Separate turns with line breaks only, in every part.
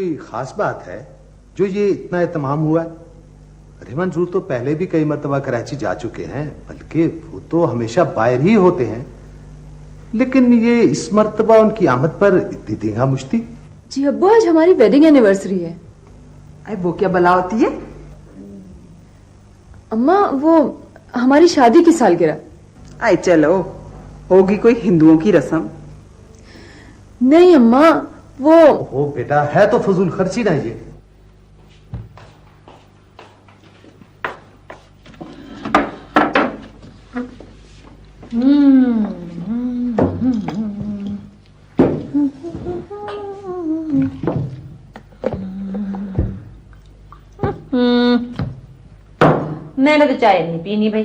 कोई खास बात है जो ये इतना इत्मीनान हुआ है? अरे मंजूर तो पहले भी कई मर्तबा कराची जा चुके हैं, बल्कि वो तो हमेशा बाहर ही होते हैं, लेकिन ये इस मर्तबा उनकी आमद पर इतनी दींगा मुश्ती।
जी अब्बू, आज हमारी वेडिंग एनिवर्सरी है।
अरे वो क्या बला होती है?
अम्मा, वो हमारी शादी की सालगिरह।
आई चलो, होगी कोई हिंदुओं की रस्म।
नहीं अम्मा, वो
बेटा है तो फजूल खर्ची ना ये।
मैंने तो चाय नहीं पीनी भाई।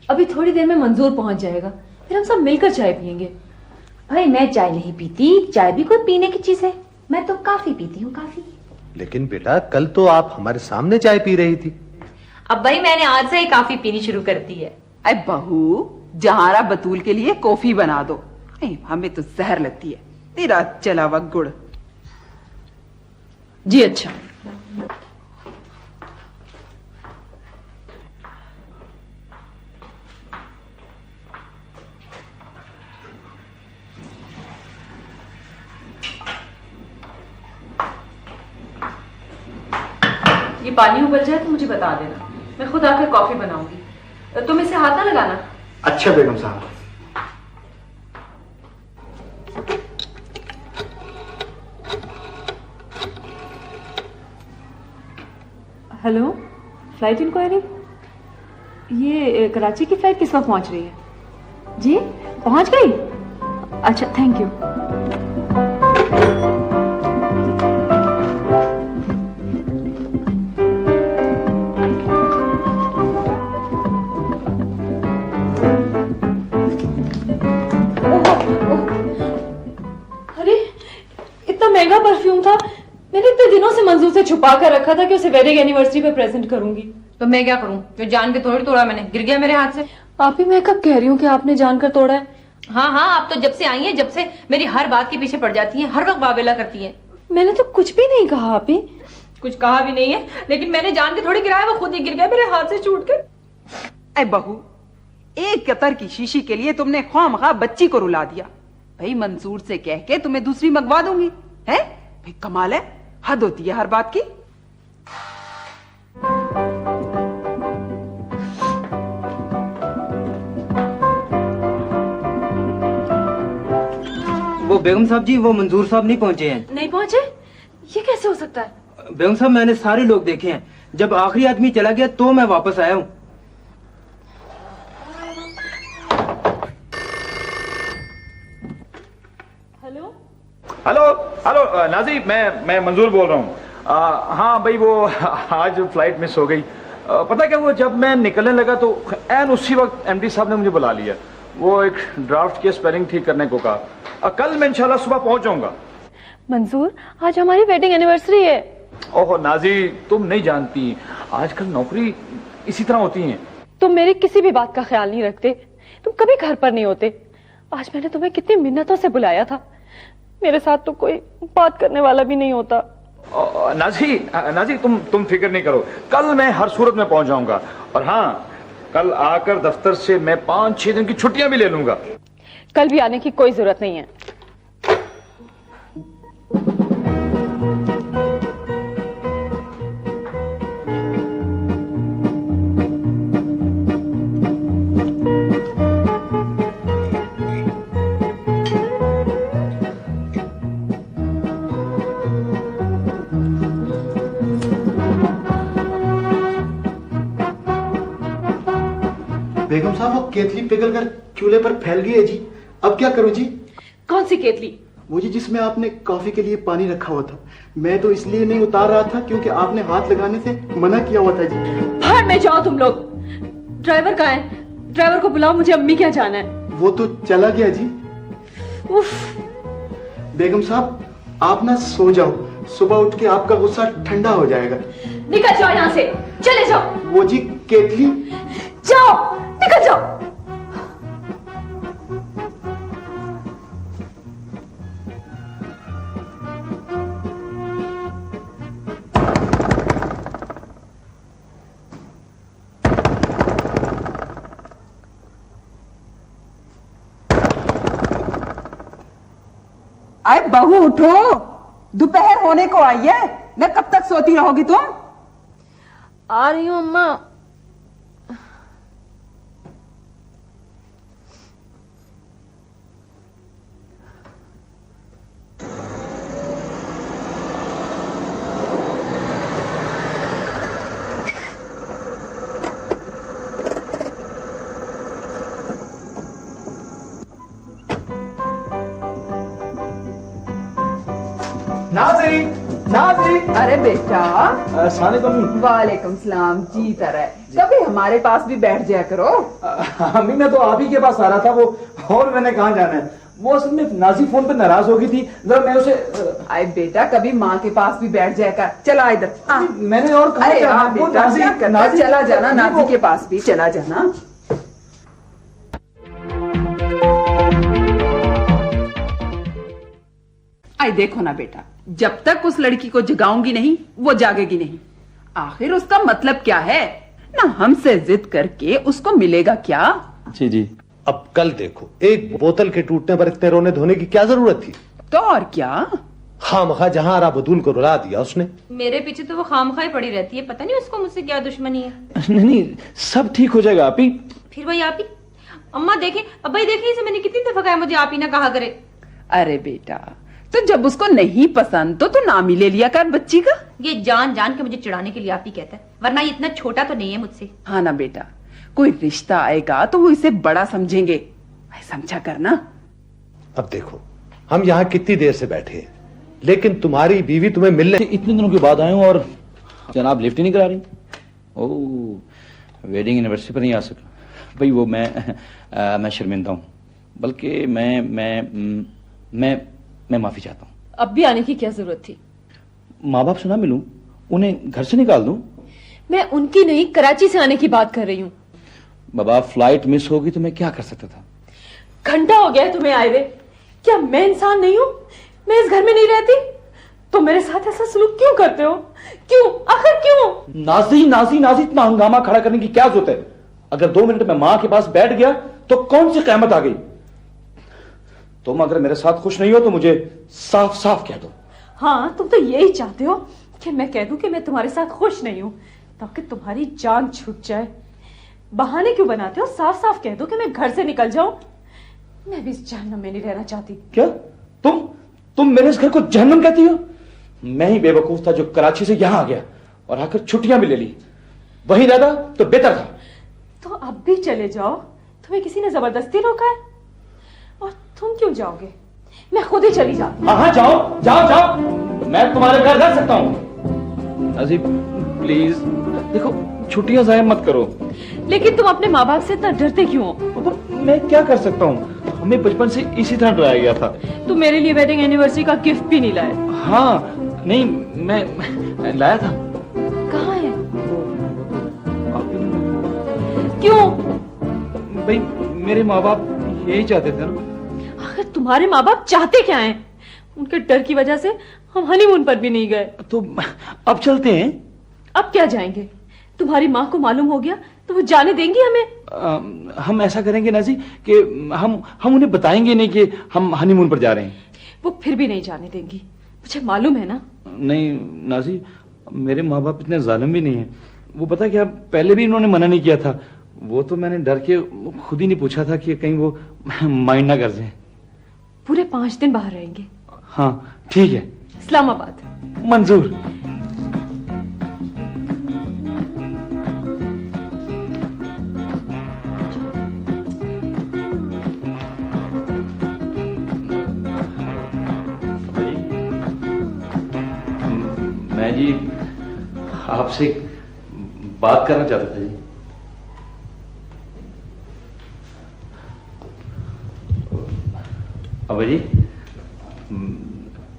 अभी थोड़ी देर में मंजूर पहुंच जाएगा, फिर हम सब मिलकर चाय पियेंगे।
भाई मैं चाय नहीं पीती, चाय भी कोई पीने की चीज है। मैं तो काफी पीती हूँ, काफी।
लेकिन बेटा कल तो आप हमारे सामने चाय पी रही थी।
अब भाई मैंने आज से ही काफी पीनी शुरू कर दी है।
अरे बहू, जहारा बतूल के लिए कॉफी बना दो। हमें तो जहर लगती है तेरा चला हुआ गुड़।
जी अच्छा। ये पानी उबल जाए तो मुझे बता देना, मैं खुद आकर कॉफी बनाऊंगी। तुम इसे हाथ ना लगाना।
अच्छा बेगम साहब।
Hello, flight inquiry. ये कराची की फ्लाइट किस वक्त पहुंच रही है? जी पहुंच गई? अच्छा, थैंक यू। महंगा परफ्यूम था, मैंने इतने दिनों से मंजूर से छुपा कर रखा था कि उसे वेडिंग एनिवर्सरी पे प्रेजेंट करूंगी।
तो मैं क्या करूं? जो जान के थोड़ी तोड़ा मैंने, गिर गया मेरे हाथ से।
आप ही, मैं कब कह रही हूँ कि आपने जानकर तोड़ा है?
हाँ हाँ, आप तो जब से आई हैं, जब से मेरी हर बात के पीछे पड़ जाती हैं, हर वक्त बावेला करती हैं।
मैंने तो कुछ भी नहीं कहा। आप ही
कुछ कहा भी नहीं है, लेकिन मैंने जान के थोड़ी गिराया, वो खुद ही गिर गया मेरे हाथ से छूट के।
अरे बहू, एक कतर की शीशी के लिए तुमने ख्वामख्वाह बच्ची को रुला दिया। भाई मंसूर से कह के तुम्हें दूसरी मंगवा दूंगी। है भाई, कमाल है, हद होती है हर बात की।
वो बेगम साहब जी, वो मंजूर साहब नहीं पहुंचे हैं।
नहीं पहुंचे? ये कैसे हो सकता है?
बेगम साहब, मैंने सारे लोग देखे हैं, जब आखिरी आदमी चला गया तो मैं वापस आया हूँ।
हेलो
हेलो हेलो नाजी, मैं मंजूर बोल रहा हूँ। हाँ भाई, वो आज फ्लाइट मिस हो गई। पता क्या, वो जब मैं निकलने लगा तो एन उसी वक्त एमडी साहब ने मुझे बुला लिया। वो एक ड्राफ्ट की स्पेलिंग ठीक करने को कहा। कल मैं इंशाल्लाह सुबह पहुंच जाऊंगा।
मंजूर, आज हमारी वेडिंग एनिवर्सरी है।
ओहो नाजी, तुम नहीं जानती, आजकल नौकरी इसी तरह होती है।
तुम मेरी किसी भी बात का ख्याल नहीं रखते, तुम कभी घर पर नहीं होते। आज मैंने तुम्हें कितनी मिन्नतों से बुलाया था, मेरे साथ तो कोई बात करने वाला भी नहीं होता।
नाजी तुम फिक्र नहीं करो, कल मैं हर सूरत में पहुंच जाऊंगा। और हाँ, कल आकर दफ्तर से मैं 5-6 दिन की छुट्टियां भी ले लूंगा।
कल भी आने की कोई जरूरत नहीं है।
बेगम साहब, वो केतली पिघलकर चूल्हे पर फैल गई है जी। अब क्या करूं जी?
कौन सी केतली?
वो जी जिसमें आपने कॉफी के लिए पानी रखा हुआ था। मैं तो इसलिए नहीं उतार रहा था क्योंकि आपने हाथ लगाने से मना किया हुआ था जी।
भाड़ में जाओ तुम लोग। ड्राइवर कहाँ है? ड्राइवर को बुलाओ, मुझे अम्मी क्या जाना है।
वो तो चला गया जी।
उफ।
बेगम साहब, आप ना सो जाओ, सुबह उठ के आपका गुस्सा ठंडा हो जाएगा।
निकल जाओ यहाँ से, चले जाओ।
वो जी केतली।
जाओ, निकल जाओ।
बहू उठो, दोपहर होने को आई है, मैं कब तक सोती रहोगी तुम?
आ रही हूँ अम्मा।
Nazi, Nazi.
अरे बेटा।
अस्सलामुअलैकुम।
वालेकुम सलाम। जी तरह कभी हमारे पास भी बैठ जाया करो।
अम्मी मैं तो आप ही के पास आ रहा था, वो और मैंने कहाँ जाना है। वो असल में नाज़ी फोन पे नाराज हो गई थी, जरा मैं उसे।
अरे बेटा कभी माँ के पास भी बैठ जाया कर। चला इधर।
मैंने और कहा
अरे
क्या?
हाँ
वो
बेटा क्या करना, चला जाना नाज़ी के पास भी चला जाना। आई देखो ना बेटा, जब तक उस लड़की को जगाऊंगी नहीं वो जागेगी नहीं। आखिर उसका मतलब क्या है ना, हमसे जिद करके उसको मिलेगा क्या?
जी जी।
अब कल देखो, एक बोतल के टूटने पर इतने रोने धोने की क्या जरूरत थी?
तो और क्या।
खामखा जहां आरा बदूल को रुला दिया उसने।
मेरे पीछे तो वो खामखा ही पड़ी रहती है, पता नहीं उसको मुझसे क्या दुश्मनी है।
नहीं नहीं, सब ठीक हो जाएगा आप ही।
फिर वही आप ही। अम्मा देखें, अब भाई देखिए, इसे मैंने कितनी दफा कहा मुझे आप ही ना कहा करे।
अरे बेटा तो जब उसको नहीं पसंद तो नाम ही ले लिया कर बच्ची का।
ये जान जान के मुझे चिढ़ाने के लिए आप ही कहता है, वरना ये इतना छोटा तो नहीं है मुझसे।
हाँ ना बेटा, कोई रिश्ता आएगा तो वो इसे बड़ा समझेंगे, समझा करना।
अब देखो, हम यहाँ कितनी देर से बैठे हैं, लेकिन तुम्हारी बीवी तुम्हें मिलने
इतने दिनों के बाद आए हूँ और जनाब लिफ्ट ही नहीं करा रही। ओह, वेडिंग एनिवर्सरी पर नहीं आ सका भाई। वो मैं शर्मिंदा हूँ, बल्कि मैं माफी चाहता हूँ।
अब भी आने की क्या जरूरत थी?
माँ बाप से ना मिलूं, उन्हें घर से निकाल दूं?
मैं उनकी नहीं, कराची से आने की बात कर रही हूँ।
बाबा फ्लाइट मिस होगी तो मैं क्या कर सकता था?
घंटा हो गया है तुम्हें आए हुए। क्या मैं इंसान नहीं हूँ? मैं इस घर में नहीं रहती? तो मेरे साथ ऐसा सलूक क्यों करते हो? क्यों, आखिर क्यों?
नाज़ी नाज़ी नाज़ी, इतना हंगामा खड़ा करने की क्या जरूरत है? अगर 2 मिनट में माँ के पास बैठ गया तो कौन सी क़यामत आ गई? तुम अगर मेरे साथ खुश नहीं हो तो मुझे साफ साफ कह दो।
हाँ, तुम तो यही चाहते हो कि मैं कह दूं कि मैं तुम्हारे साथ खुश नहीं हूं, ताकि तुम्हारी जान छूट जाए। बहाने क्यों बनाते हो? साफ साफ कह दो कि मैं घर से निकल जाऊं। मैं भी इस जहन्नम में नहीं रहना चाहती।
क्या तुम मेरे इस घर को जहन्नम कहती हो? मैं ही बेवकूफ था जो कराची से यहां आ गया और आकर छुट्टियां भी ले ली। वहीं रहता तो बेहतर था।
तो अब भी चले जाओ, तुम्हें किसी ने जबरदस्ती रोका है? और तुम क्यों जाओगे? मैं खुद ही चली जाती हूँ।
हाँ जाओ जाओ जाओ, मैं तुम्हारे घर रह सकता हूँ। नाज़ी प्लीज देखो, छुट्टियां जाया मत करो।
लेकिन तुम अपने माँ बाप से इतना डरते क्यों हो?
तो मैं क्या कर सकता हूँ, हमें बचपन से इसी तरह डराया गया था।
तुम मेरे लिए वेडिंग एनिवर्सरी का गिफ्ट भी नहीं लाए।
हाँ नहीं, मैं लाया था।
कहाँ है? क्यों?
भाई मेरे माँ बाप यही चाहते थे ना।
आखिर तुम्हारे माँ बाप चाहते क्या हैं? उनके डर की वजह से हम हनीमून पर भी नहीं गए।
तो अब चलते हैं।
अब क्या जाएंगे? तुम्हारी माँ को मालूम हो गया तो वो जाने देंगी हमें?
हम ऐसा करेंगे नाज़ी कि हम उन्हें बताएंगे नहीं कि हम हनीमून पर जा रहे हैं।
वो फिर भी नहीं जाने देंगी, मुझे मालूम है ना।
नहीं नाज़ी, मेरे माँ बाप इतने जालिम भी नहीं है। वो पता क्या, पहले भी इन्होंने मना नहीं किया था। वो तो मैंने डर के खुद ही नहीं पूछा था कि कहीं वो माइंड ना कर जाए।
पूरे 5 दिन बाहर रहेंगे?
हाँ ठीक है।
इस्लामाबाद?
मंजूर। मैं जी आपसे बात करना चाहता था जी। अब्बा जी,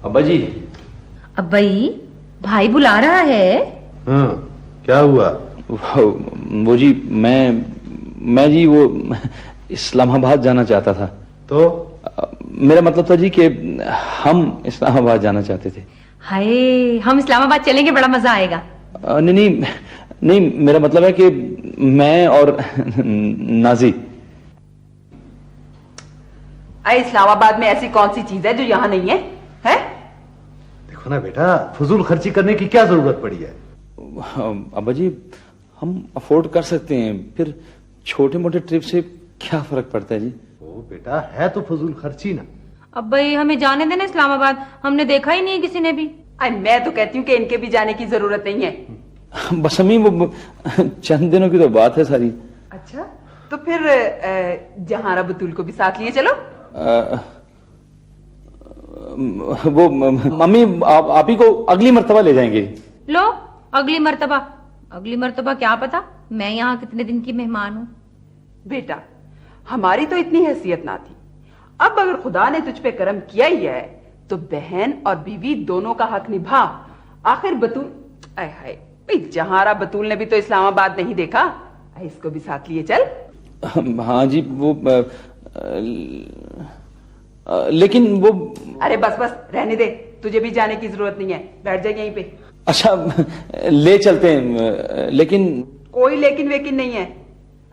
अब्बा जी।
अब्बाई, भाई बुला रहा है।
हाँ, क्या हुआ?
वो जी मैं जी वो इस्लामाबाद जाना चाहता था।
तो
मेरा मतलब था जी कि हम इस्लामाबाद जाना चाहते थे।
हाय, हम इस्लामाबाद चलेंगे, बड़ा मजा आएगा।
नहीं, मेरा मतलब है कि मैं और नाज़ी।
इस्लामाबाद में ऐसी कौन सी चीज है जो यहाँ नहीं है? है?
देखो ना बेटा, फजूल खर्ची करने की क्या जरूरत पड़ी है?
अब्बा जी, हम अफोर्ड कर सकते हैं, फिर छोटे मोटे ट्रिप से क्या फर्क पड़ता है जी?
ओ बेटा, है तो फजूल खर्ची ना।
अब भाई हमें जाने देना इस्लामाबाद, हमने देखा ही नहीं किसी ने भी।
मैं तो कहती हूँ कि इनके भी जाने की जरूरत नहीं है।
बस अम्मी, वो चंद दिनों की तो बात है सारी।
अच्छा, तो फिर जहारा बतूल को भी साथ लिए चलो।
वो मम्मी, आप ही को अगली मर्तबा ले जाएंगे।
लो, अगली मर्तबा क्या पता, मैं यहाँ कितने दिन की मेहमान हूँ।
बेटा, हमारी तो इतनी हैसियत ना थी, अब अगर खुदा ने तुझ पे करम किया ही है तो बहन और बीवी दोनों का हक निभा। आखिर बतूल, आय हाय, जहारा बतूल ने भी तो इस्लामाबाद नहीं देखा, इसको भी साथ लिए चल।
हाँ जी, वो लेकिन वो।
अरे बस बस रहने दे, तुझे भी जाने की जरूरत नहीं है, बैठ जाए यहीं पे।
अच्छा, ले चलते हैं, लेकिन।
कोई लेकिन वेकिन नहीं है,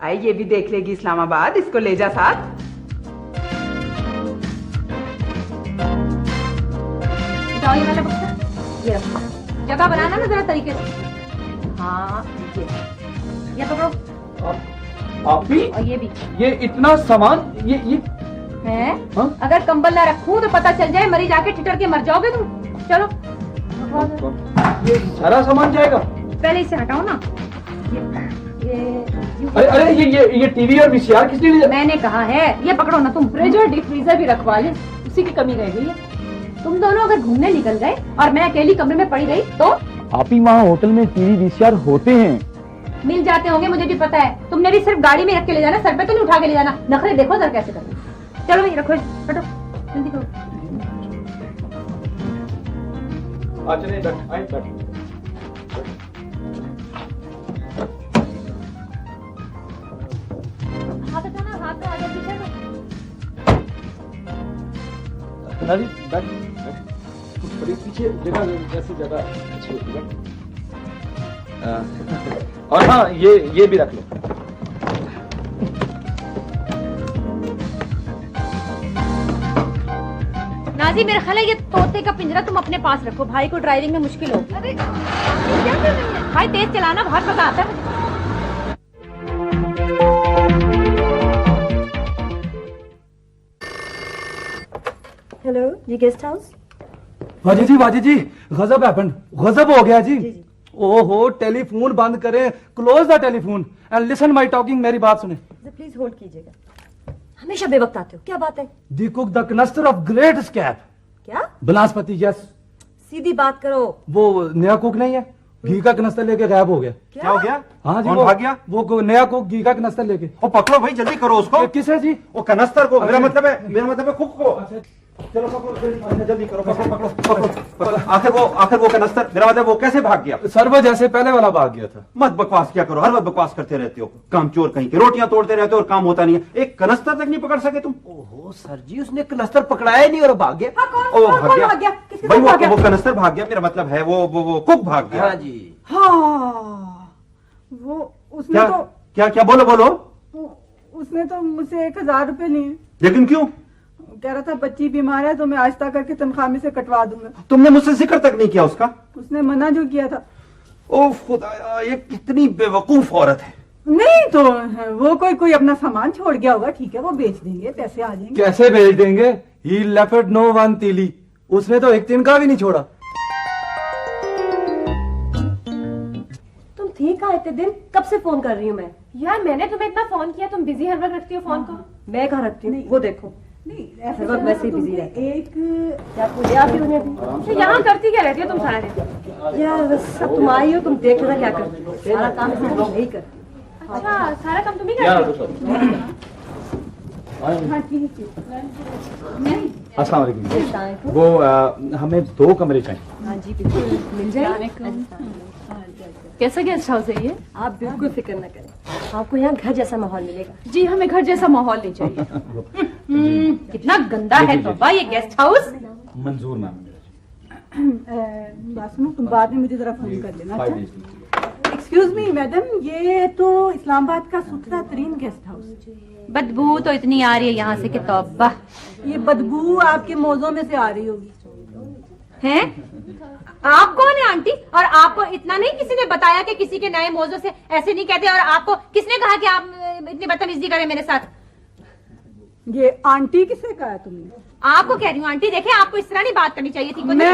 आई ये भी देख लेगी इस्लामाबाद, इसको ले जा साथ।
ये वाला बक्सा, ये रखो, जगह बनाना ना जरा तरीके से। हाँ, ये पकड़ो।
आप भी?
और ये भी।
ये इतना सामान, ये
है?
हाँ?
अगर कंबल ना रखूं तो पता चल जाए मरीज आके ठिठर के मर जाओगे तुम। चलो,
ये सारा सामान जाएगा?
पहले इसे हटाओ ना।
अरे ये टीवी और वीसीआर किसने लिया?
मैंने कहा है, ये पकड़ो ना तुम।
फ्रिज और डीप फ्रीजर भी रखवा ले, उसी की कमी रह गई है।
तुम दोनों अगर घूमने निकल गए और मैं अकेली कमरे में पड़ी रही तो?
आप ही वहाँ होटल में टीवी वीसीआर होते हैं?
मिल जाते होंगे, मुझे भी पता है। तुमने भी सिर्फ गाड़ी में रख के ले जाना, सर पे तो नहीं उठा के ले जाना। नखरे देखो जरा कैसे करते। चलो भाई रखो, हटो जल्दी करो। हाथ हटाना, हाथ तो आगे पीछे
बड़ी पीछे जगह, जैसे जगह अच्छी होती है। और हाँ, ये भी रख लो।
नाजी, मेरा ख्याल है ये तोते का पिंजरा तुम अपने पास रखो, भाई को ड्राइविंग में मुश्किल होगी। अरे क्या कर रही है? भाई तेज चलाना, बहुत मजा आता है।
हेलो, ये गेस्ट हाउस?
वाजी जी, गजब हैपेंड, गजब हो गया जी। ओहो, टेलीफोन बंद करें, close the telephone and listen my talking. मेरी बात सुने।
प्लीज होल्ड कीजिएगा, हमेशा बेवक्त आते हो, क्या बात है?
The cook the canister of great scape.
क्या?
बनास्पति, यस।
सीधी बात करो।
वो नया कुक नहीं है, घी का कनस्तर लेके गायब हो गया।
क्या हो
गया? हाँ जी, भाग गया वो नया कुक घी का कनस्तर लेके।
ओ पकड़ो भाई, जल्दी करो उसको।
किसे जी?
वो कनस्तर को। मेरा मतलब है कुक को। चलो पकड़ो, जल्दी करो, पकड़ो। आखिर वो कनस्तर, मेरा मतलब वो कैसे भाग गया?
सर्व जैसे पहले वाला भाग गया था।
मत बकवास क्या करो, हर वक्त बकवास करते रहते हो, काम चोर कहीं के। रोटियां तोड़ते रहते हो और काम होता नहीं है, एक कनस्तर तक नहीं पकड़ सके तुम।
ओहो सर जी, उसने कनस्तर पकड़ाया नहीं और भाग गया।
ओ भाग गया भाई, वो कनस्तर भाग गया। मेरा मतलब है वो कुक भाग गया।
हाँ जी।
हाँ, वो उसने
क्या बोलो।
उसने तो मुझसे 1000 रुपए लिए।
लेकिन क्यों?
कह रहा था बच्ची बीमार है तो मैं आहिस्ता करके तनख्वाह में से कटवा दूंगा।
तुमने मुझसे जिक्र तक नहीं किया उसका?
उसने मना जो किया था।
ओह खुदाया, ये कितनी बेवकूफ औरत है।
नहीं तो वो कोई अपना सामान छोड़ गया होगा, ठीक है, वो बेच देंगे, पैसे आ जाएंगे।
कैसे बेच देंगे? ही लेफ्ट नो वन तीली, उसने तो एक तिनका भी नहीं छोड़ा।
तुम थी कहाँ इतने दिन? कब से फोन कर रही हूँ मैं?
यार मैंने तुम्हें इतना फोन किया, तुम बिजी हर वक्त रखती हो फोन को।
मैं कहाँ रखती हूँ? वो देखो,
नहीं
हर वक्त वैसे ही बिजी रहती है।
एक
क्या पूछे आप ही उन्हें भी?
यहाँ करती क्या रहती हो तुम सारा दिन?
यार बस अब तुम आई हो, तुम देख लेना क्या करती हो। सारा काम इसमें तुम नहीं करती।
अच्छा, सारा काम तुम ही करती हो?
हाँ ठीक है।
अस्सलाम वालेकुम। वो हमें 2 कमरे चाहिए।
हाँ जी बिल्कुल मिल जाएगा।
कैसा गेस्ट हाउस है ये?
आप बिल्कुल फिक्र न करें, आपको यहाँ घर जैसा माहौल मिलेगा।
जी, हमें घर जैसा माहौल नहीं चाहिए।
कितना गंदा है तौबा ये गेस्ट हाउस।
मंजूर मैम।
बात सुनो, तुम बाद में मुझे जरा फोन कर लेना। एक्सक्यूज मी मैडम, ये तो इस्लामाबाद का सुथरा तरीन गेस्ट हाउस।
बदबू तो इतनी आ रही है यहाँ से कि तौबा।
ये बदबू आपके मौजों में से आ रही होगी।
हैं? आप कौन है आंटी? और आपको इतना नहीं किसी ने बताया कि किसी के नए मौजू से ऐसे नहीं कहते? और आपको किसने कहा कि आप इतनी बदतमीजी करें मेरे साथ?
ये आंटी किसे कहा तुमने?
आपको कह रही हूँ आंटी। देखिए, आपको इस तरह नहीं बात करनी चाहिए थी।
मैं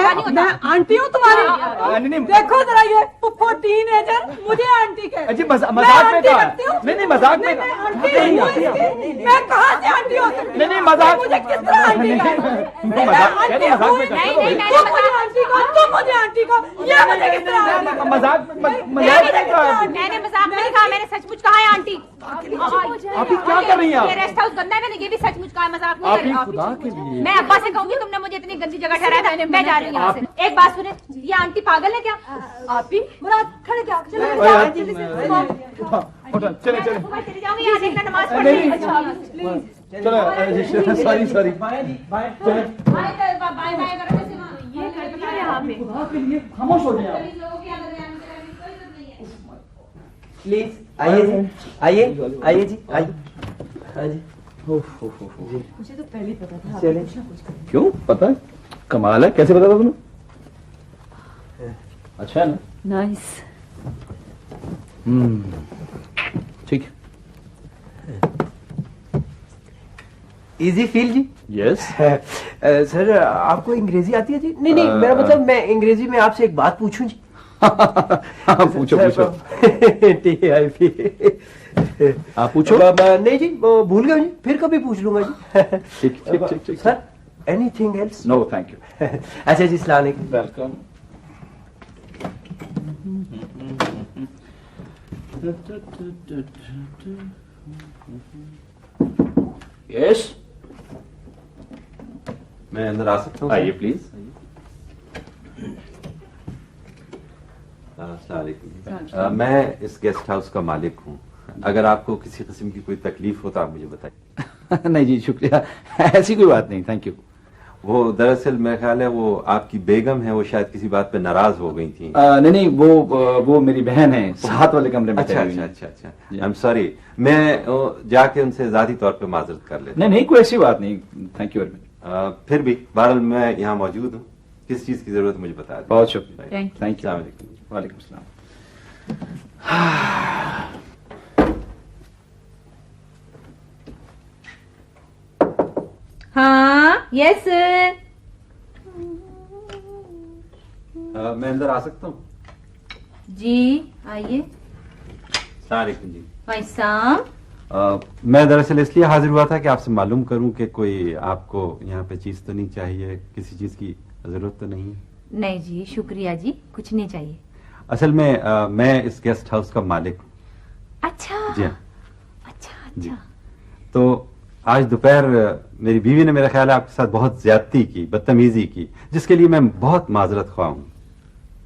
आंटी हूँ तुम्हारी? देखो जरा ये पुप्पो टीनेजर मुझे आंटी कह।
अजी मजाक में कहा? नहीं मजाक में।
मैं कहाँ से आंटी हो सकती?
नहीं मजाक।
मुझे किस तरह आंटी कहा? तुम मुझे आंटी को, ये मुझे किस तरह?
मजाक
मैंने मजाक नहीं कहा, मैंने सचमुच कहा है आंटी।
आप क्या कर रही हैं?
ये रेस्ट हाउस गंदा है, मैंने ये भी सचमुच कहा, मजाक नहीं कर रही।
खुदा के लिए
मैं अब्बा से कहूंगी तुमने मुझे इतनी गंदी जगह ठहराया था। मैं जा रही हूँ यहाँ से। एक बात सुने, ये आंटी पागल है क्या?
आप ही मुराद खड़े क्या? चले
चले जाऊंगी, यहाँ देखना नमाज पढ़ रही है।
चलो सॉरी
बाय बाय करो जैसे ये लड़कियां यहाँ पे।
खामोश हो जाए
प्लीज। आइए जी, आइए।
मुझे तो पहले ही पता था।
चले।
क्यों पता है? कमाल है, कैसे पता था तुम्हें? अच्छा है ना?
नाइस।
ठीक।
इजी फील जी।
यस।
सर आपको अंग्रेजी आती है जी? नहीं मेरा मतलब मैं अंग्रेजी में आपसे एक बात पूछूं जी?
पूछो
TIP।
आप पूछो।
नहीं जी, भूल गया जी, फिर कभी पूछ लूंगा जी।
ठीक।
Sir anything else?
No thank you.
अच्छा जी, अस्सलाम वालेकुम।
वेलकम। यस,
मैं अंदर आ सकता हूँ?
आइए प्लीज।
मैं इस गेस्ट हाउस का मालिक हूँ। अगर आपको किसी किस्म की कोई तकलीफ हो तो आप मुझे बताइए।
नहीं जी शुक्रिया, ऐसी कोई बात नहीं, थैंक यू।
वो दरअसल मेरा ख्याल है वो आपकी बेगम है, वो शायद किसी बात पे नाराज हो गई थी।
नहीं वो मेरी बहन है, साथ वाले कमरे में।
अच्छा। आई एम सॉरी, मैं जाके उनसे जाती तौर पे माजरत कर लेता।
नहीं कोई ऐसी बात नहीं, थैंक यू वेरी मच।
फिर भी बहरहाल मैं यहाँ मौजूद हूँ, किस चीज की जरूरत मुझे बता दें।
बहुत शुक्रिया,
थैंक यू।
वालेकुम सलाम।
हाँ यस।
मैं अंदर आ सकता हूँ?
जी आइए।
अस्सलाम वालेकुम जी।
वाइसाम।
मैं दरअसल इसलिए हाजिर हुआ था कि आपसे मालूम करूं कि कोई आपको यहाँ पे चीज तो नहीं चाहिए, किसी चीज की जरूरत तो नहीं है?
नहीं जी शुक्रिया जी, कुछ नहीं चाहिए।
असल में मैं इस गेस्ट हाउस का मालिक हूँ।
अच्छा
जी हाँ।
अच्छा।
तो आज दोपहर मेरी बीवी ने मेरा ख्याल है आपके साथ बहुत ज्यादती की, बदतमीजी की, जिसके लिए मैं बहुत माजरत ख्वाह हूँ।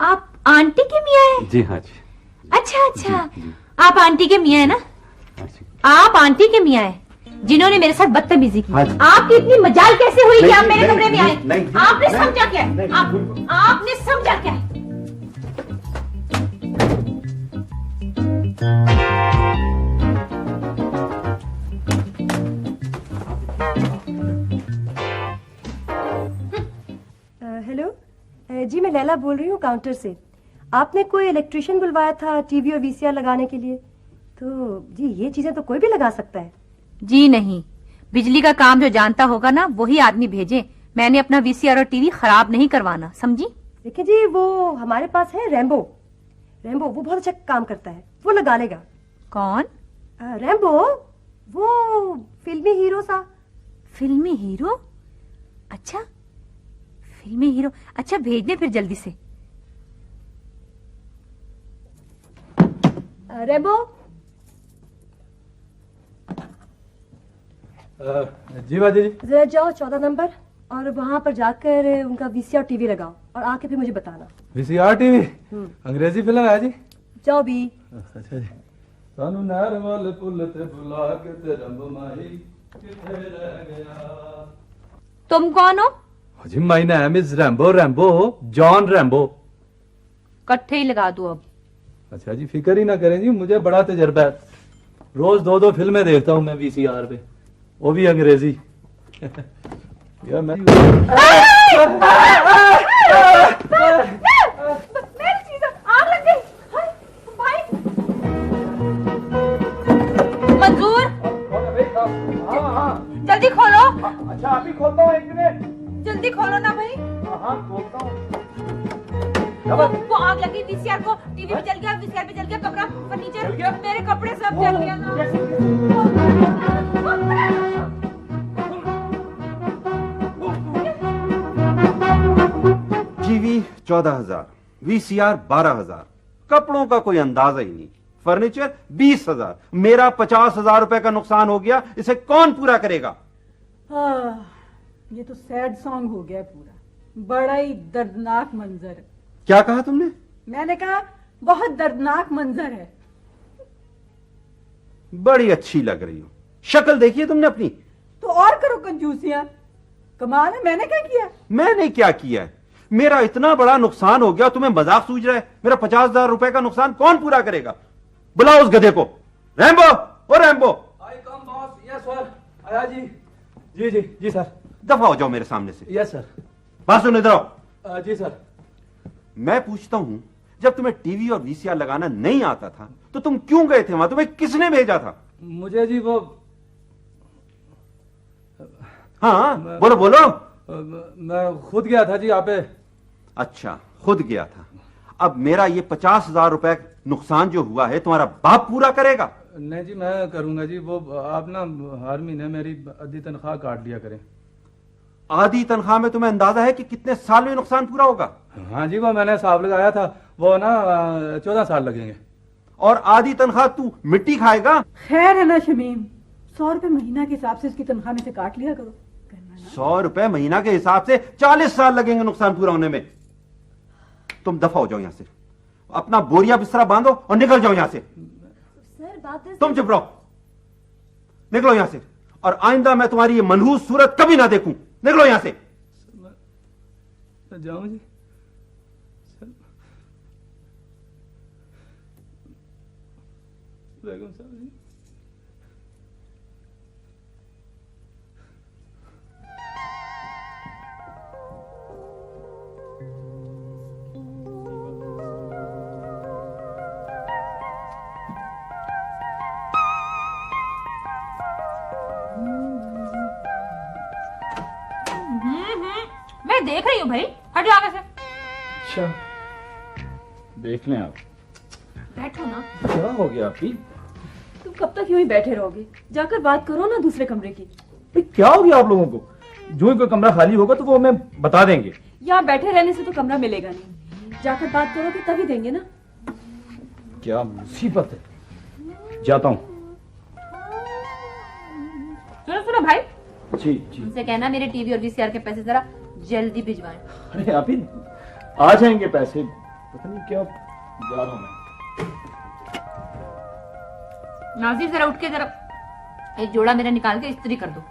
आप आंटी के मियाँ हैं?
जी हाँ जी।
अच्छा। आप आंटी के मियाँ है ना?
हाँ जी।
आप आंटी के मियाँ हैं जिन्होंने मेरे साथ बदतमीजी की।
हाँ जी।
आपकी इतनी मजाल कैसे हुई कि आप मेरे
नहीं,
कमरे में आए?
नहीं,
आपने
नहीं,
समझा क्या?
नहीं,
आपने समझा क्या?
हेलो जी, मैं लैला बोल रही हूँ काउंटर से। आपने कोई इलेक्ट्रिशियन बुलवाया था टीवी और वीसीआर लगाने के लिए? तो जी ये चीजें तो कोई भी लगा सकता है।
जी नहीं, बिजली का काम जो जानता होगा ना वही आदमी भेजे। मैंने अपना वीसीआर और टीवी खराब नहीं करवाना, समझी?
देखिए जी, वो हमारे पास है रैम्बो। वो बहुत अच्छा काम करता है, वो लगा लेगा।
कौन?
रैम्बो, वो फिल्मी हीरो सा।
फिल्मी हीरो? अच्छा फिल्मी हीरो, अच्छा भेज दे फिर जल्दी से।
रैम्बो।
जी बाजी जी।
जरा जाओ 14 नंबर और वहां पर जाकर उनका वीसीआर टीवी लगाओ और आके फिर मुझे बताना।
VCR TV? अंग्रेजी फिल्म है जी।
जाओ भी।
अच्छा जी। सानू नहर वाले पुल ते बुला के ते रंब माही किथे रह गया।
तुम कौन हो?
जी my name is Rambo, John Rambo.
कट्ठे ही लगा दो अब।
अच्छा जी, फिक्र ही ना करें जी, मुझे बड़ा तजर्बा है। रोज 2 फिल्में देखता हूँ मैं वीसीआर पे, वो भी अंग्रेजी। यार मैं
मेरी चीज आग लग गई। हाय, भाई मंजूर, जल्दी खोलो।
अच्छा अभी खोलता हूँ, 1 मिनट।
जल्दी खोलो ना भाई।
हाँ खोलता हूँ।
वो आग लगी वीसीआर को, टीवी भी जल गया, वीसीआर भी जल गया, कमरा, फर्नीचर, मेरे कपड़े सब जल गया ना।
टीवी 14,000, वीसीआर 12,000, कपड़ों का कोई अंदाजा ही नहीं, फर्नीचर 20,000, मेरा 50,000 रुपए का नुकसान हो गया। इसे कौन पूरा करेगा?
ये तो सैड सॉन्ग हो गया पूरा, बड़ा ही दर्दनाक मंजर है।
क्या कहा तुमने?
मैंने कहा बहुत दर्दनाक मंजर है।
बड़ी अच्छी लग रही हो, शक्ल देखिए तुमने अपनी।
तो और करो कंजूसियां, कमाल है। मैंने क्या किया?
मैंने क्या किया है? मेरा इतना बड़ा नुकसान हो गया, तुम्हें मजाक सूझ रहा है? मेरा 50,000 रुपए का नुकसान कौन पूरा करेगा? बुलाओ उस गधे को। रैम्बो, ओ रैम्बो।
आई कम बॉस। Yes sir. आया जी। जी जी जी सर।
दफा हो जाओ मेरे सामने से।
Yes sir.
बात सुन, इधर आओ।
जी सर।
मैं पूछता हूं, जब तुम्हें टीवी और वीसीआर लगाना नहीं आता था तो तुम क्यों गए थे वहां? तुम्हें किसने भेजा था?
मुझे जी वो,
हाँ बोलो बोलो।
मैं खुद गया था जी यहाँ पे।
अच्छा, खुद गया था। अब मेरा ये 50,000 रुपए नुकसान जो हुआ है तुम्हारा बाप पूरा करेगा?
नहीं जी मैं करूंगा जी। वो आप ना हर महीने मेरी आधी तनख्वाह काट लिया करें।
आधी तनख्वाह में तुम्हें अंदाजा है कि कितने साल में नुकसान पूरा होगा?
हाँ जी, वो मैंने हिसाब लगाया था, वो ना 14 साल लगेंगे।
और आधी तनख्वाह तू मिट्टी खाएगा?
खैर है ना शमीम, 100 रुपए महीना के हिसाब से उसकी तनख्वाह में से काट लिया करो।
100 रुपए महीना के हिसाब से 40 साल लगेंगे नुकसान पूरा होने में। तुम दफा हो जाओ यहां से, अपना बोरिया बिस्तरा बांधो और निकल जाओ यहां से।
सर बात है,
तुम चुप रहो, निकलो यहां से, और आइंदा मैं तुम्हारी ये मनहूस सूरत कभी ना देखूं। निकलो यहां से।
जाऊं जी? बेगम साहब जी,
मैं देख रही हूँ भाई, हट जाओ आगे से।
अच्छा देख लें आप।
बैठो ना।
क्या हो गया आपकी?
तुम कब तक यूं ही बैठे रहोगे? जाकर बात करो ना दूसरे कमरे की।
क्या हो गया आप लोगों को? जो ही कोई कमरा खाली होगा तो वो हमें बता देंगे।
यहाँ बैठे रहने से तो कमरा मिलेगा नहीं, जाकर बात करोगे तभी देंगे ना।
क्या मुसीबत है। जाता हूँ।
सुनो सुनो भाई,
जी जी।
उनसे कहना मेरे टीवी और वीसीआर के पैसे जरा जल्दी भिजवाएं।
अरे आप ही आ जाएंगे पैसे, पता नहीं क्या जा रहा हूं मैं।
नाजिर जरा उठ के जरा एक जोड़ा मेरा निकाल के इस्त्री कर दो।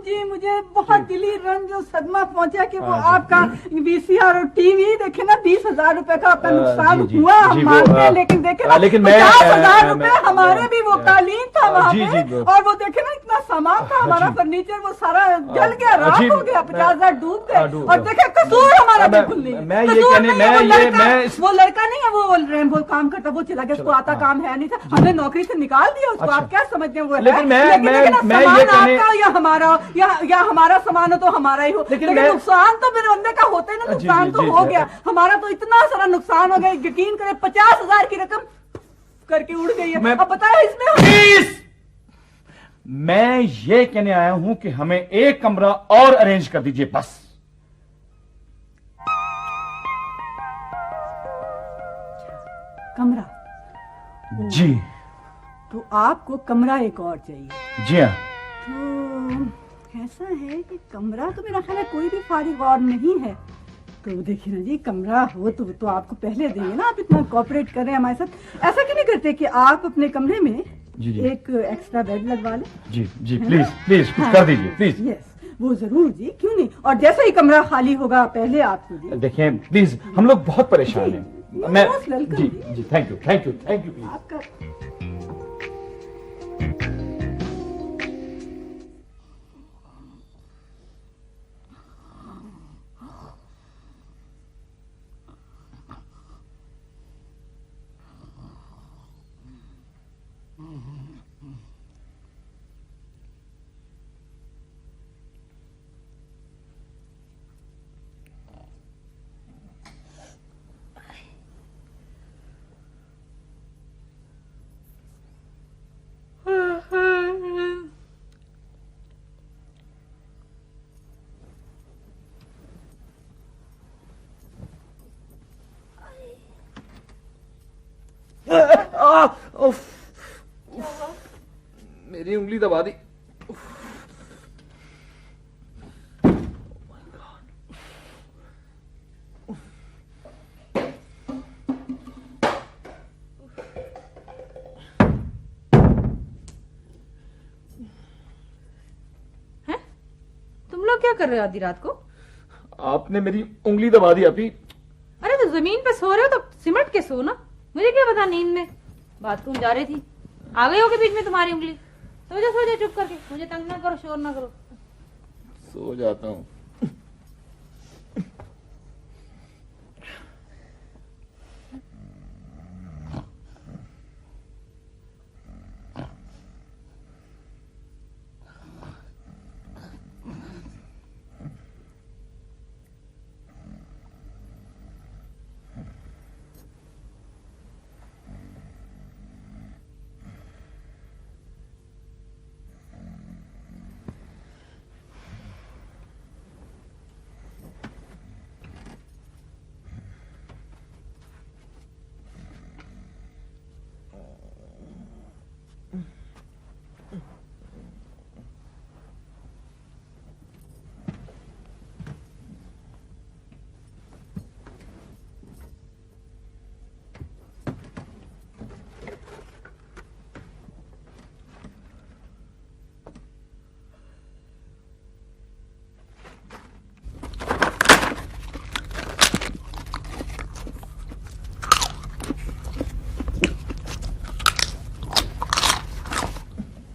जी मुझे बहुत दिली रंज और सदमा पहुंचा कि वो आपका वीसीआर और टीवी देखे ना 20,000 रुपए का आपका नुकसान हुआ। हम मानते हैं, लेकिन देखे ना 50,000 रुपए हमारे भी वो कालीन था वहाँ पे, और वो देखे ना इतना सामान था हमारा फर्नीचर, वो सारा जल गया, राख हो गया, 50,000 डूब गए। और देखे कसूर हमारा बिल्कुल नहीं। वो लड़का नहीं है, वो रेम्बो काम करता, वो चला गया, उसको आता काम है नहीं था, हमने नौकरी से निकाल दिया उसको। आप क्या समझते हैं वो है? लेकिन आपका या हमारा या हमारा सामान हो तो हमारा ही हो, लेकिन नुकसान तो मेरे बंदे का होता है ना। नुकसान तो हो गया हमारा, तो इतना सारा नुकसान हो गया, यकीन करें 50,000 की रकम करके उड़ गई है। अब बताया इसमें।
मैं ये कहने आया हूं कि हमें एक कमरा और अरेंज कर दीजिए बस।
कमरा?
जी।
तो आपको कमरा एक और चाहिए?
जी हाँ।
तो ऐसा है कि कमरा तो मेरा ख्याल है कोई भी फारिग और नहीं है। तो देखिए ना जी, कमरा हो तो आपको पहले देंगे ना। आप इतना कोऑपरेट कर रहे हैं हमारे साथ, ऐसा क्यों नहीं करते कि आप अपने कमरे में जी एक एक्स्ट्रा बेड लगवा लें?
जी जी प्लीज प्लीज कुछ कर दीजिए प्लीज।
यस वो जरूर जी, क्यों नहीं। और जैसे ही कमरा खाली होगा पहले आपको जी।
देखें प्लीज, हम लोग बहुत परेशान हैं। मैं जी जी थैंक यू प्लीज।
आपका
मेरी उंगली दबा दी।
तुम लोग क्या कर रहे हो आधी रात को?
आपने मेरी उंगली दबा दी अभी।
अरे तो जमीन पे सो रहे हो तो सिमट के सो ना, मुझे क्या पता, नींद में बाथरूम जा रही थी, आ गई होगी बीच में तुम्हारी उंगली। सो जा चुप करके, मुझे तंग ना करो, शोर ना करो।
सो जाता हूँ।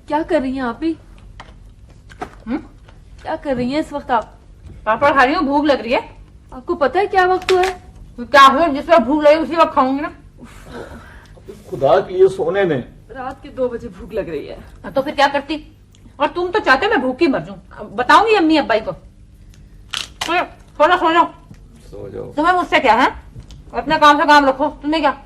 क्या कर रही हैं आप ही? क्या कर रही हैं इस वक्त आप?
पापड़ खा रही हूँ, भूख लग रही है।
आपको पता है क्या वक्त हुआ है?
क्या हुआ? जिस वक्त भूख लगी उसी वक्त खाऊंगी ना।
खुदा के लिए सोने में
रात के 2 बजे भूख लग रही है।
तो फिर क्या करती? और तुम तो चाहते मैं भूखी मर जाऊं। बताऊंगी अम्मी अब्बाई को। सो जाओ। तुम्हें मुझसे क्या है? अपने काम से काम रखो। तुम्हें क्या?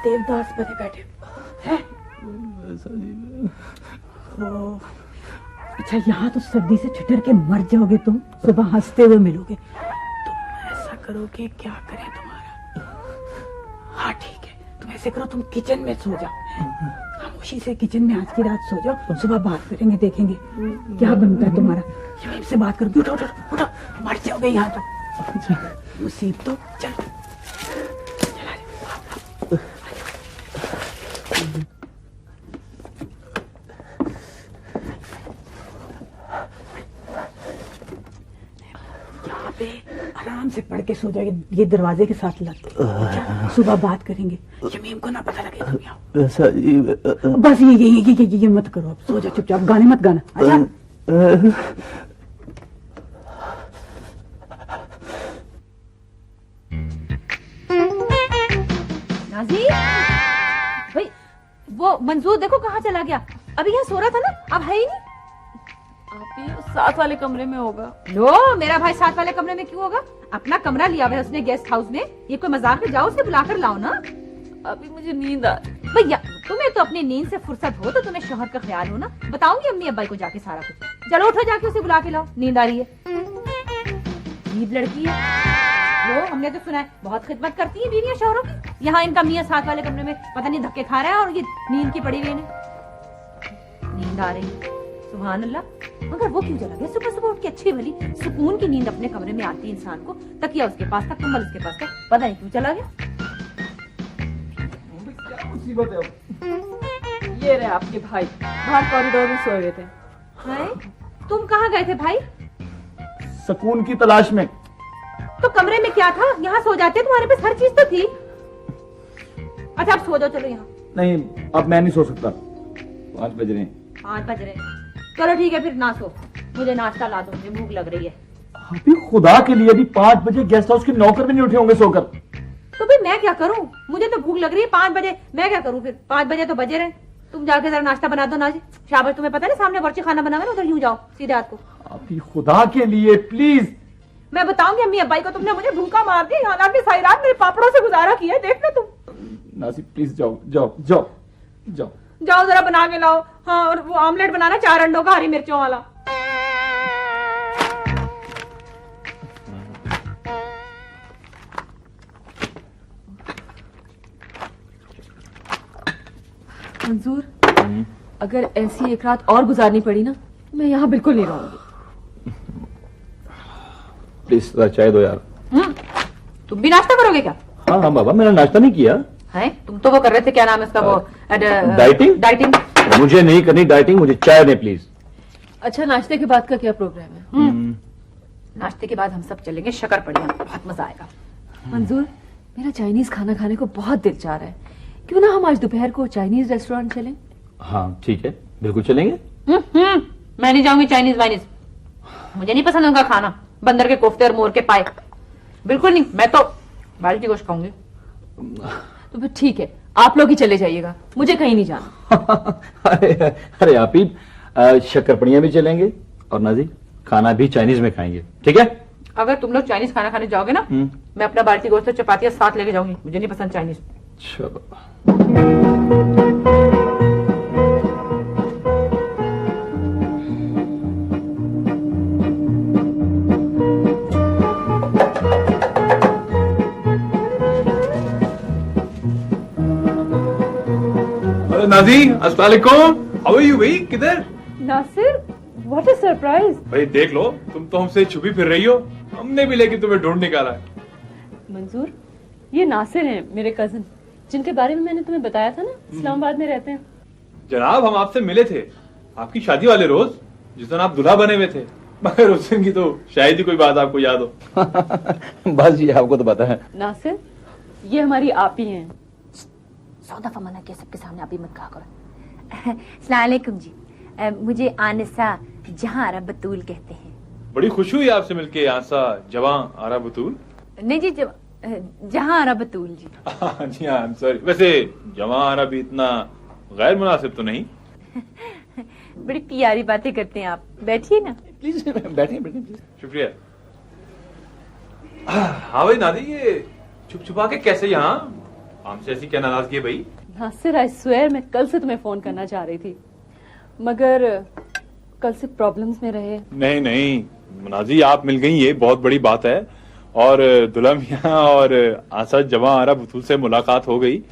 देवदास बने बैठे हैं। अच्छा, यहाँ तो सर्दी से ठिठुर के मर जाओगे तुम, सुबह हंसते हुए मिलोगे। तुम ऐसा करोगे, क्या करें तुम्हारा? हाँ ठीक है, तुम ऐसे करो, तुम किचन में सो जाओ, खामोशी से किचन में आज की रात सो जाओ। सुबह बात करेंगे, देखेंगे क्या बनता है तुम्हारा। शमीम से बात करोगे, उठो उठो उठो, मर जाओगे यहाँ तो। मुसीबत तो चलो। आराम से पढ़ के सो जाओगे, ये दरवाजे के साथ लग। सुबह बात करेंगे, शमीम को ना पता लगे तुम यहाँ।
बस ये मत करो, अब सो जा चुपचाप, गाने मत गाना। अच्छा
नाजी, भाई वो मंजूर देखो कहाँ चला गया। अभी यहाँ सो रहा था ना, अब है ही नहीं।
आप साथ वाले कमरे में होगा।
लो, मेरा भाई साथ वाले कमरे में क्यों होगा? अपना कमरा लिया हुआ है उसने गेस्ट हाउस में। ये कोई मजाक है? जाओ उसे बुलाकर लाओ ना।
अभी मुझे नींद आ रही।
भैया तुम्हें तो अपनी नींद से फुर्सत हो तो तुम्हें शोहर का ख्याल हो ना। बताऊंगी अम्मी अब्बाई को जाके सारा कुछ। चलो उठो, जाके उसे बुला के लाओ, नींद आ रही है। अजीब लड़की है। लो, हमने तो सुना है बहुत खिदमत करती है बीवियां शोहरों की। यहाँ इनका मियाँ साथ वाले कमरे में पता नहीं धक्के खा रहा है और ये नींद की पड़ी हुई है। नींद आ रही है, सुभान अल्लाह। मगर वो क्यों चला गया? सुबह सुबह उठ के अच्छी भली सुकून की नींद अपने कमरे में आती है इंसान को। तकिया उसके पास था, कंबल उसके पास था, पता नहीं क्यों चला गया।
मुसीबत है।
ये रहे आपके भाई, बाहर कॉरिडोर में सोए हुए थे।
भाई, तुम कहाँ गए थे भाई?
सुकून की तलाश में।
तो कमरे में क्या था? यहाँ सो जाते, तुम्हारे पास हर चीज तो थी। अच्छा आप सो जाओ, चलो यहाँ।
नहीं, अब मैं नहीं सो सकता, 5 बज रहे हैं।
5 बज रहे हैं, चलो ठीक है फिर ना सो, मुझे नाश्ता ला दो, मुझे भूख लग रही है।
अभी खुदा के लिए भी 5 बजे गेस्ट हाउस के नौकर भी नहीं उठे होंगे सोकर।
तो भाई मैं क्या करूं? मुझे तो भूख लग रही है 5 बजे, मैं क्या करूं फिर? 5 बजे तो बजे रहे। तुम जाके जरा नाश्ता बना दो ना जी। शाबाश, तुम्हें पता नहीं सामने बर्ची खाना बना हुआ है, उधर यूं जाओ सीधे हाथ को।
अभी खुदा के लिए प्लीज।
मैं बताऊंगी अम्मी अब्बाई को तुमने मुझे भूखा मार दिया। यहाँ आपने सारी रात मेरे पापड़ों से गुजारा किया है, देखना तुम।
नासिर प्लीज जाओ जाओ जाओ जाओ
जाओ, जरा बना के लाओ। हाँ, और वो ऑमलेट बनाना 4 अंडों का, हरी मिर्चों वाला।
मंजूर, अगर ऐसी एक रात और गुजारनी पड़ी ना, मैं यहाँ बिल्कुल नहीं रहूंगी।
प्लीज चाय दो यार।
तुम भी नाश्ता करोगे क्या?
हाँ हाँ बाबा, मैंने नाश्ता नहीं किया
है। तुम तो वो कर रहे थे, क्या नाम है उसका, वो
डाइटिंग।
डाइटिंग
मुझे नहीं करनी डाइटिंग, मुझे चाय दे प्लीज।
अच्छा, नाश्ते के बाद का क्या प्रोग्राम है?
नाश्ते के बाद हम सब चलेंगे शक्करपड़िया, बहुत मजा आएगा।
मंजूर, मेरा चाइनीज खाना खाने को बहुत दिल चाह रहा है। क्यों ना हम आज दोपहर को चाइनीज रेस्टोरेंट चलें?
हाँ ठीक है, बिल्कुल चलेंगे।
मैं नहीं जाऊंगी चाइनीज वाइनीज, मुझे नहीं पसंद उनका खाना। बंदर के कोफ्ते और मोर के पाए, बिल्कुल नहीं। मैं तो बाल्टी गोश्त खाऊंगी।
तो फिर ठीक है, आप लोग ही चले जाइएगा, मुझे कहीं नहीं जाना।
अरे आप ही शक्करपड़िया भी चलेंगे और नाजी खाना भी चाइनीज में खाएंगे, ठीक है?
अगर तुम लोग चाइनीज खाना खाने जाओगे ना, मैं अपना बाल्टी गोश्त और चपातियां साथ लेके जाऊंगी, मुझे नहीं पसंद चाइनीज।
चलो।
नाजी, अस्सलाम वालेकुम। हाउ आर यू भाई? किधर?
Nasir, what a surprise.
भाई देख लो, तुम तो हमसे छुपी फिर रही हो, हमने भी लेकिन तुम्हें ढूंढ निकाला है।
मंजूर, ये नासिर हैं, मेरे कजिन, जिनके बारे में मैंने तुम्हें बताया था ना, इस्लामाबाद में रहते हैं।
जनाब, हम आपसे मिले थे आपकी शादी वाले रोज, जिस दिन आप दूल्हा बने हुए थे, मगर उस दिन की तो शायद ही कोई बात आपको याद हो।
बस ये आपको तो पता है।
नासिर, ये हमारी आप ही हैं।
100 दफा मना किया, सबके सामने आप ही मत कहा करो।
अस्सलाम वालेकुम जी, मुझे आनिसा जहां आरा बतूल कहते हैं।
बड़ी खुशी हुई आपसे मिलके, आसा जवां आरा बतूल।
नहीं जी, जहां आरा बतूल जी।
जी हाँ, सॉरी। वैसे जवां आरा भी इतना गैर मुनासिब तो नहीं।
बड़ी प्यारी बातें करते हैं आप, बैठिए ना।
प्लीज बैठिए प्लीज।
शुक्रिया। हाँ भाई नादी, ये छुप छुपा के कैसे यहाँ? हमसे ऐसी क्या नाराजगी है भाई?
नासिर, आई स्वेयर मैं कल से तुम्हें फोन करना चाह रही थी, मगर कल से प्रॉब्लम्स में रहे।
नहीं नहीं मुनाजी, आप मिल गई, ये बहुत बड़ी बात है। और दुल्हा मियां और आसा जवां आरा बतूल से मुलाकात हो गई,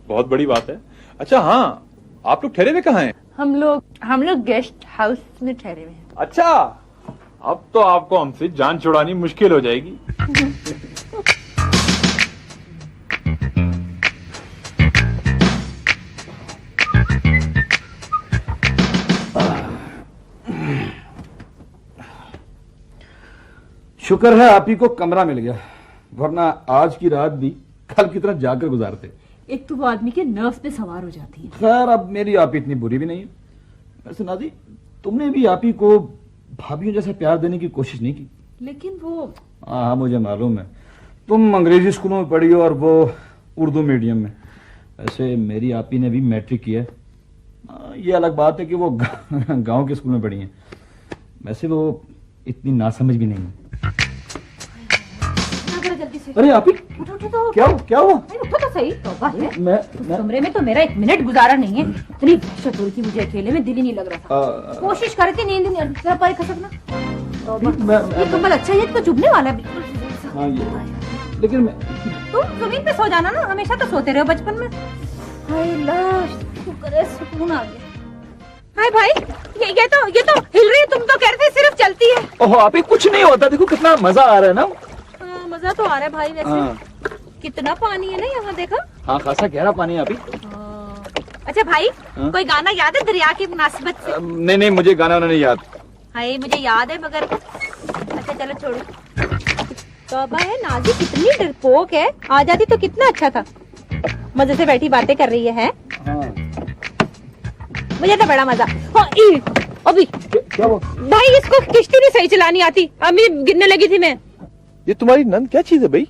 बहुत बड़ी बात है। अच्छा हाँ, आप लोग ठहरे हुए कहाँ हैं?
हम लोग गेस्ट हाउस में ठहरे हुए हैं।
अच्छा, अब तो आपको हमसे जान छुड़ानी मुश्किल हो जाएगी।
शुक्र है आप ही को कमरा मिल गया, वरना आज की रात भी कल की तरह जाकर गुजारते।
एक तो वो आदमी के नर्व्स पे सवार हो जाती है।
खैर अब मेरी आपी इतनी बुरी भी नहीं है। वैसे नाजी, तुमने भी आपी को भाभीियों जैसा प्यार देने की कोशिश नहीं की।
लेकिन वो
हाँ मुझे मालूम है, तुम अंग्रेजी स्कूलों में पढ़ी हो और वो उर्दू मीडियम में। वैसे मेरी आपी ने भी मैट्रिक किया है। ये अलग बात है कि वो गांव के स्कूल में पढ़ी हैं। वैसे वो इतनी नासमझ भी नहीं है।
जल्दी से।
अरे आपी
उठो
क्या हुआ?
उठो तो सही। तौबा है,
मैं
कमरे में तो मेरा 1 मिनट गुजारा नहीं है। इतनी दहशत हो रही थी मुझे, अकेले में दिल ही नहीं लग रहा था। कोशिश कर रही थी नींद नहीं, जरा पैर खसकना। ये कम्बल अच्छा है, ये तो चुभने वाला है बिल्कुल।
हाँ ये, लेकिन मैं
तुम जमीन पे सो जाना ना, हमेशा तो सोते रहे बचपन में। हाय लाश, शुक्र है सुकून आ गया। हाय भाई, ये तो हिल रही है, तुम तो कहते सिर्फ चलती है।
ओह आपी कुछ नहीं होता, देखो कितना मजा आ रहा है ना।
मजा तो आ रहा है भाई। वैसे कितना पानी है ना यहाँ, देखा?
हाँ खासा गहरा पानी है अभी।
अच्छा भाई, कोई गाना याद है दरिया की मुनासिबत से?
नहीं मुझे गाना नहीं याद।
हाय मुझे याद है मगर, अच्छा चलो छोड़ो। तौबा है, नाजी कितनी डरपोक है, आ जाती तो कितना अच्छा था। मजे से बैठी बातें कर रही है। मुझे तो बड़ा मजा। अभी
क्या वो?
भाई इसको किश्ती नहीं सही चलानी आती, अम्मी गिरने लगी थी मैं।
ये तुम्हारी नंद क्या चीज है भाई?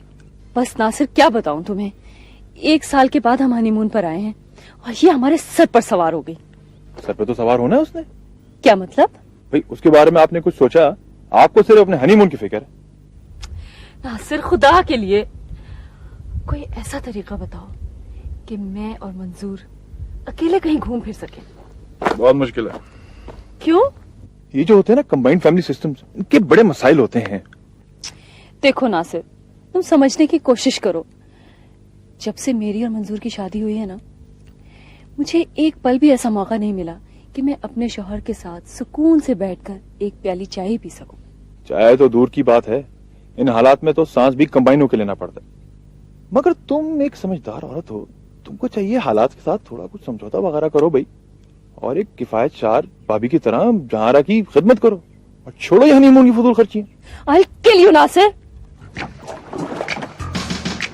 बस नासिर क्या बताऊं तुम्हें, 1 साल के बाद हम हनीमून पर आए हैं और ये हमारे सर पर सवार हो गई।
सर पे तो सवार होना है उसने।
क्या मतलब?
भाई उसके बारे में आपने कुछ सोचा? आपको सिर्फ अपने हनीमून की फिक्र है।
नासिर खुदा के लिए कोई ऐसा तरीका बताओ कि मैं और मंजूर अकेले कहीं घूम फिर सके।
बहुत मुश्किल है।
क्यों?
ये जो होते हैं ना कंबाइंड फैमिली सिस्टम्स, इनके बड़े मसाइल होते हैं।
देखो नासिर, तुम समझने की कोशिश करो। जब से मेरी और मंजूर की शादी हुई है ना, मुझे एक पल भी ऐसा मौका नहीं मिला कि मैं अपने शौहर के साथ सुकून से बैठकर एक प्याली चाय ही पी सकूं।
चाय तो दूर की बात है, इन हालात में तो सांस भी कंबाइन होकर लेना पड़ता है। मगर तुम एक समझदार औरत हो, तुमको चाहिए हालात के साथ थोड़ा कुछ समझौता वगैरह करो भाई, और एक किफायतशार भाभी की तरह जहारा की खिदमत करो और छोड़ो ये हनीमून की फजूल खर्चियां।
I'll kill you, Nasir.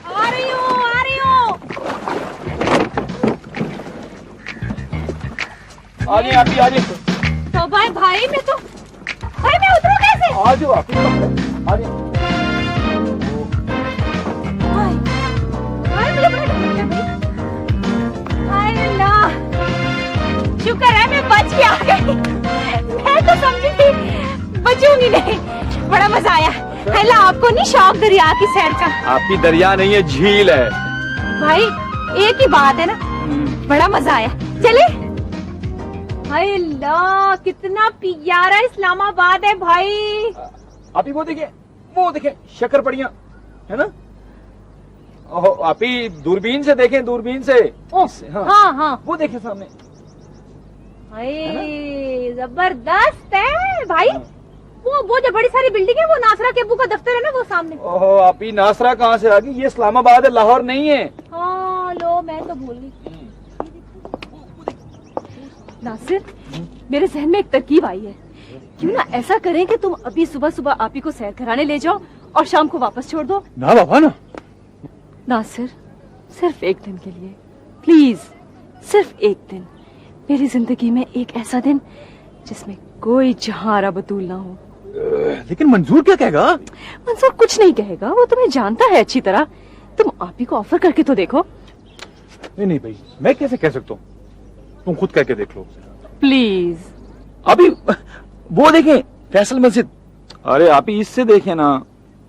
आ रही हूँ।
आजे आप आजे।
तो भाई मैं तो, भाई मैं उतरूं कैसे?
आज आप आजे।
शुक्र है मैं बच के आ गई। मैं तो समझी थी बचूंगी नहीं। बड़ा मजा आया। हेला, आपको नहीं शौक दरिया की सैर का?
आपकी दरिया नहीं है, झील है।
भाई एक ही बात है ना, बड़ा मजा आया। चले? हाय ला, कितना प्यारा इस्लामाबाद है भाई।
आप ही वो देखे शक्कर पड़ियां है ना। आप ही दूरबीन से देखें, दूरबीन से।
हाँ
वो देखे सामने।
हाय जबरदस्त है भाई। वो जो बड़ी सारी बिल्डिंग है, वो नासरा के अब्बू का दफ्तर है ना, वो सामने।
ओहो आप ही नासरा कहाँ से आ गई? ये इस्लामाबाद है, लाहौर नहीं है।
हाँ लो, मैं तो भूल गई।
नासिर, मेरे जहन में एक तरकीब आई है। क्यों ना ऐसा करें कि तुम अभी सुबह सुबह आपी को सैर कराने ले जाओ और शाम को वापस छोड़ दो।
ना बाबा ना।
नासिर, सिर्फ एक दिन के लिए प्लीज, सिर्फ एक दिन। मेरी जिंदगी में एक ऐसा दिन जिसमें कोई जहारा बतूल ना हो।
लेकिन मंजूर क्या कहेगा?
मंजूर कुछ नहीं कहेगा, वो तुम्हें जानता है अच्छी तरह। तुम आपी को ऑफर करके तो देखो।
नहीं भाई, मैं कैसे कह सकता हूँ? तुम खुद कह के देख लो
प्लीज।
अभी वो देखें फैसल मस्जिद। अरे आप ही इससे देखें ना।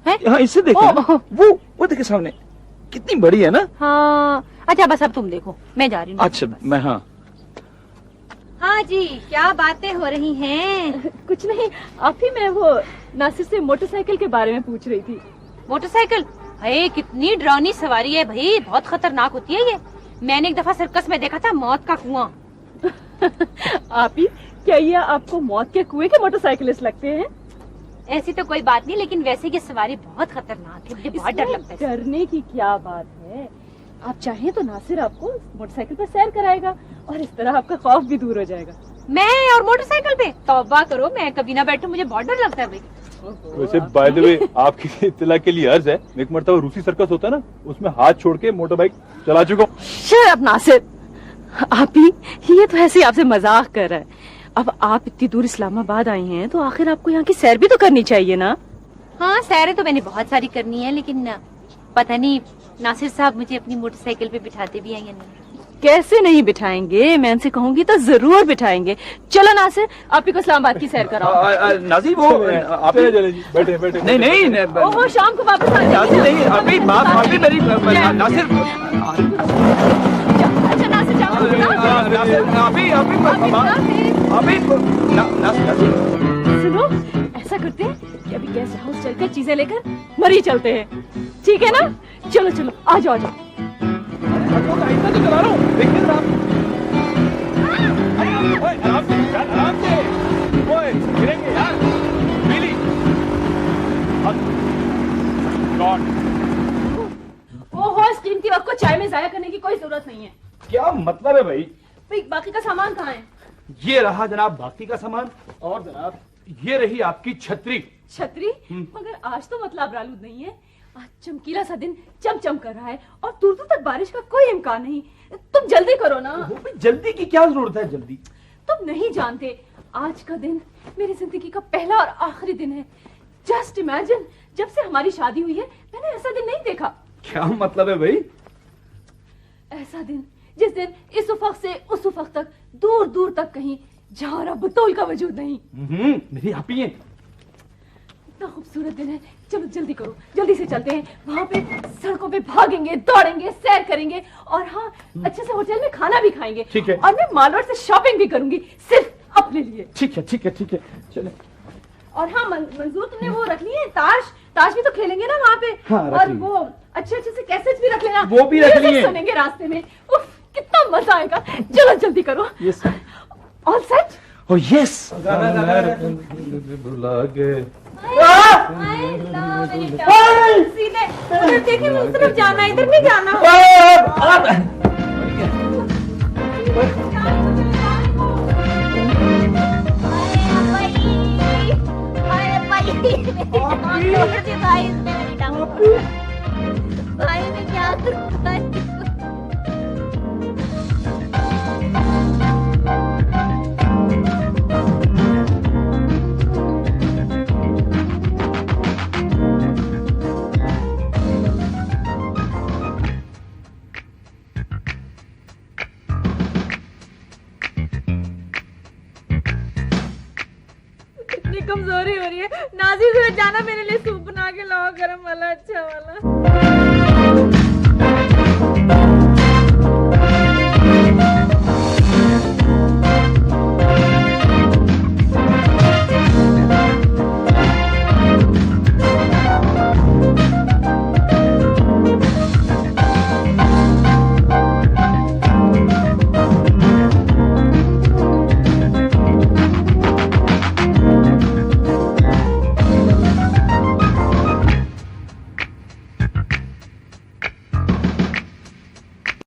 हाँ इससे देखें ना। वो देखे सामने, कितनी बड़ी है ना।
हाँ अच्छा, बस अब तुम देखो, मैं जा रही हूँ।
अच्छा मैं
हाँ जी, क्या बातें हो रही हैं?
कुछ नहीं, आप ही मैं वो नासिर से मोटरसाइकिल के बारे में पूछ रही थी।
मोटरसाइकिल? अरे कितनी डरावनी सवारी है भाई, बहुत खतरनाक होती है ये। मैंने एक दफा सर्कस में देखा था, मौत का कुआं।
आप ही, क्या ये आपको मौत के कुएं के मोटरसाइकिलिस्ट लगते हैं?
ऐसी तो कोई बात नहीं, लेकिन वैसे की सवारी बहुत खतरनाक है, मुझे बहुत डर लगता है।
डरने की क्या बात है? आप चाहें तो नासिर आपको मोटरसाइकिल पर सैर कराएगा और इस तरह आपका खौफ भी दूर हो जाएगा।
मैं और मोटरसाइकिल पे? तौबा करो, मैं कभी ना बैठूं, मुझे बहुत डर लगता है भाई।
वैसे बाय द वे आपकी इत्तला के लिए अर्ज है, एक मरतबा रूसी सर्कस होता है ना, उसमें हाथ छोड़ के मोटर बाइक चला चुका हूँ।
शट अप नासिर, आप ही ये तो ऐसे ही आपसे मजाक कर रहा है। अब आप इतनी दूर इस्लामाबाद आई हैं तो आखिर आपको यहाँ की सैर भी तो करनी चाहिए ना।
हाँ सैरें तो मैंने बहुत सारी करनी है, लेकिन पता नहीं नासिर साहब मुझे अपनी मोटरसाइकिल पे बिठाते भी हैं या नहीं।
कैसे नहीं बिठाएंगे, मैं उनसे कहूंगी तो जरूर बिठाएंगे। चलो नासिर, आप ही को इस्लामाबाद की सैर कराओ।
नाजी वो आप
बैठे बैठे
नहीं
ओहो शाम को वापस आ
नाजी नहीं, अभी बात अभी मेरी नासिर
अच्छा नासिर जाओ
अभी
सुनो, ऐसा करते हैं कि अभी गेस्ट हाउस चलकर चीजें लेकर मरी चलते हैं, ठीक है ना? चलो चलो आ जाओ आ जाओ।
तो चला रहा हूँ, देखिए आप आराम से ओए गिरेंगे यार। बिली
ओहो, इस कीमती वक्त को चाय में जाया करने की कोई जरूरत नहीं है।
क्या मतलब है भाई?
भाई बाकी का सामान कहाँ है?
ये रहा जनाब बाकी का सामान, और जनाब ये रही आपकी छतरी।
छतरी? मगर आज तो मतलब आलूद नहीं है। आज चमकीला सा दिन चमचम कर रहा है और दूर दूर तक बारिश का कोई इम्कान नहीं। तुम जल्दी करो ना।
जल्दी की क्या जरूरत है? जल्दी
तुम नहीं जानते, आज का दिन मेरी जिंदगी का पहला और आखिरी दिन है। जस्ट इमेजिन, जब से हमारी शादी हुई है मैंने ऐसा दिन नहीं देखा।
क्या मतलब है भाई?
ऐसा दिन जिस दिन इस उफक से उस उफक तक, दूर दूर तक कहीं, जहाँ रब तोल का वजूद नहीं।
मेरी आप ही हैं।
इतना खूबसूरत दिन है, चलो जल्दी करो, जल्दी से चलते हैं। वहाँ पे सड़कों पे भागेंगे, दौड़ेंगे, सैर करेंगे और हाँ अच्छे से होटल में खाना भी खाएंगे।
ठीक है।
और मैं मालवाड़ से शॉपिंग भी करूंगी, सिर्फ अपने लिए।
ठीक है ठीक है ठीक है, चले।
और हाँ मंजूर, तुमने वो रख ली है ताश भी तो खेलेंगे ना वहाँ पे।
हाँ,
और वो अच्छे अच्छे से कैसेट भी रख लेना,
वो भी रख लिए।
सुनेंगे रास्ते में। उफ, कितना मजा आएगा। चलो जल्दी करो।
Yes
all set?
Oh yes.
भुला गए।
सीधे उधर देखिए, उस तरफ जाना, इधर नहीं जाना।
भाई मैं क्या करूं?
कमजोरी हो रही है। नाजिर जाना, मेरे लिए सूप बना के लाओ, गरम वाला, अच्छा वाला।